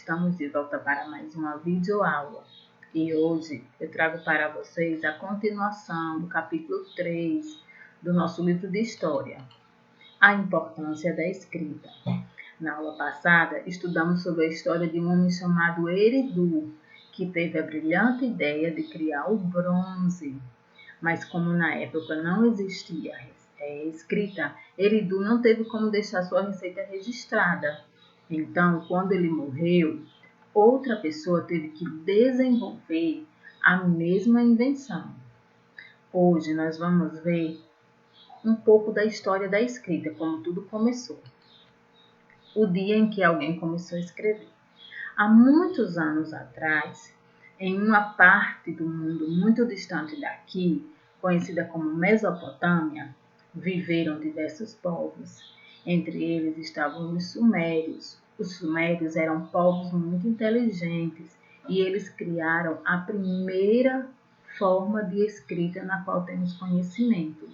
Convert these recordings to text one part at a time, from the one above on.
estamos de volta para mais uma videoaula e hoje eu trago para vocês a continuação do capítulo 3 do nosso livro de História, a importância da escrita. Na aula passada, estudamos sobre a história de um homem chamado Eridu, que teve a brilhante ideia de criar o bronze, mas como na época não existia escrita, Eridu não teve como deixar sua receita registrada. Então, quando ele morreu, outra pessoa teve que desenvolver a mesma invenção. Hoje nós vamos ver um pouco da história da escrita, como tudo começou. O dia em que alguém começou a escrever. Há muitos anos atrás, em uma parte do mundo muito distante daqui, conhecida como Mesopotâmia, viveram diversos povos. Entre eles estavam os sumérios. Os sumérios eram povos muito inteligentes e eles criaram a primeira forma de escrita na qual temos conhecimento.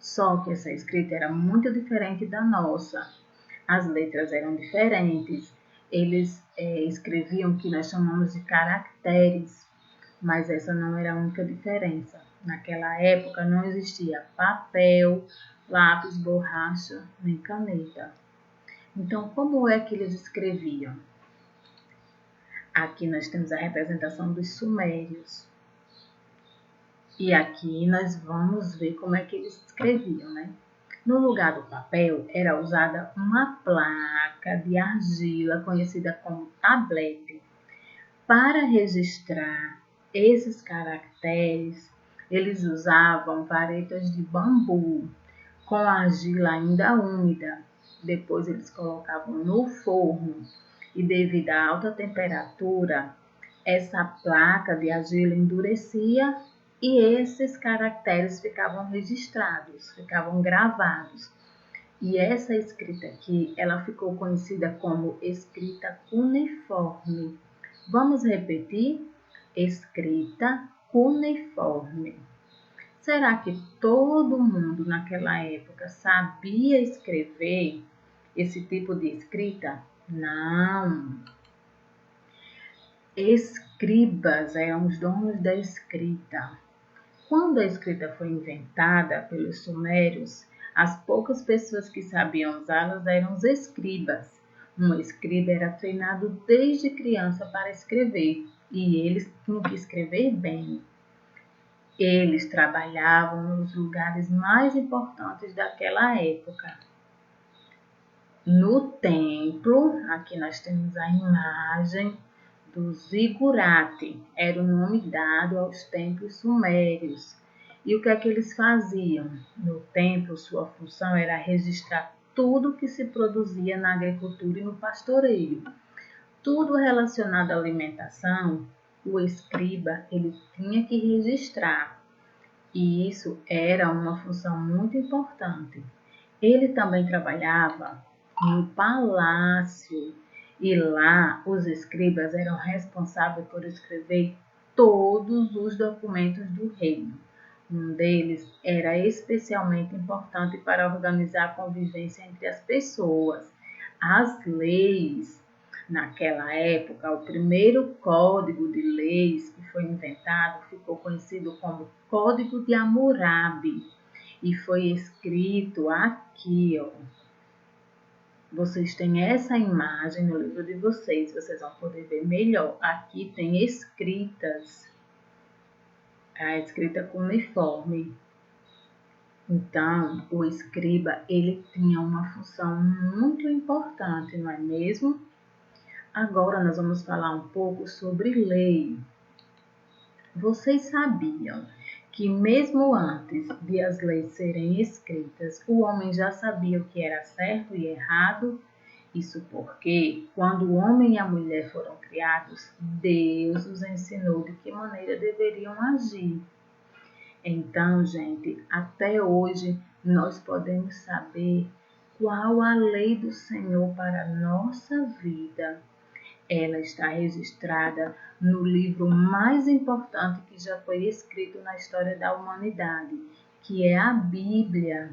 Só que essa escrita era muito diferente da nossa. As letras eram diferentes. Eles escreviam o que nós chamamos de caracteres, mas essa não era a única diferença. Naquela época não existia papel, lápis, borracha, nem caneta. Então, como é que eles escreviam? Aqui nós temos a representação dos sumérios. E aqui nós vamos ver como é que eles escreviam, né? No lugar do papel era usada uma placa de argila conhecida como tablete. Para registrar esses caracteres, eles usavam varetas de bambu com a argila ainda úmida. Depois eles colocavam no forno e devido à alta temperatura, essa placa de argila endurecia e esses caracteres ficavam registrados, ficavam gravados. E essa escrita aqui, ela ficou conhecida como escrita cuneiforme. Vamos repetir? Escrita cuneiforme. Será que todo mundo naquela época sabia escrever esse tipo de escrita? Não. Escribas eram os donos da escrita. Quando a escrita foi inventada pelos sumérios, as poucas pessoas que sabiam usá-las eram os escribas. Um escriba era treinado desde criança para escrever e eles tinham que escrever bem. Eles trabalhavam nos lugares mais importantes daquela época. No templo, aqui nós temos a imagem do zigurate, era o nome dado aos templos sumérios. E o que é que eles faziam? No templo, sua função era registrar tudo que se produzia na agricultura e no pastoreio. Tudo relacionado à alimentação, o escriba ele tinha que registrar. E isso era uma função muito importante. Ele também trabalhava no palácio. E lá, os escribas eram responsáveis por escrever todos os documentos do reino. Um deles era especialmente importante para organizar a convivência entre as pessoas. As leis. Naquela época, o primeiro código de leis que foi inventado ficou conhecido como Código de Hammurabi e foi escrito aqui, ó. Vocês têm essa imagem no livro de vocês vão poder ver melhor. Aqui tem escritas, a escrita cuneiforme. Então, o escriba, ele tinha uma função muito importante, não é mesmo? Agora nós vamos falar um pouco sobre lei. Vocês sabiam que mesmo antes de as leis serem escritas, o homem já sabia o que era certo e errado? Isso porque, quando o homem e a mulher foram criados, Deus os ensinou de que maneira deveriam agir. Então, gente, até hoje nós podemos saber qual a lei do Senhor para a nossa vida. Ela está registrada no livro mais importante que já foi escrito na história da humanidade, que é a Bíblia.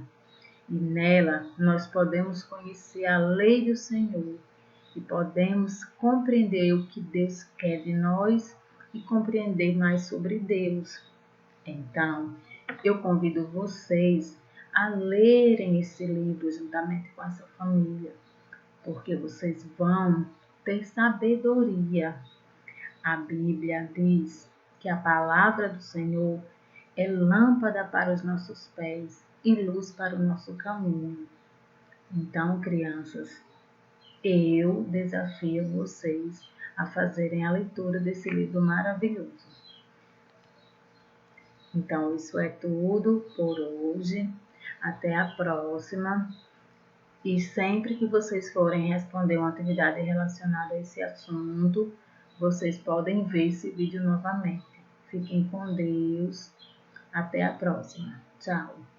E nela nós podemos conhecer a lei do Senhor. e podemos compreender o que Deus quer de nós e compreender mais sobre Deus. Então, eu convido vocês a lerem esse livro juntamente com a sua família, porque vocês vão ter sabedoria. A Bíblia diz que a palavra do Senhor é lâmpada para os nossos pés e luz para o nosso caminho. Então, crianças, eu desafio vocês a fazerem a leitura desse livro maravilhoso. Então, isso é tudo por hoje. Até a próxima. E sempre que vocês forem responder uma atividade relacionada a esse assunto, vocês podem ver esse vídeo novamente. Fiquem com Deus. Até a próxima. Tchau.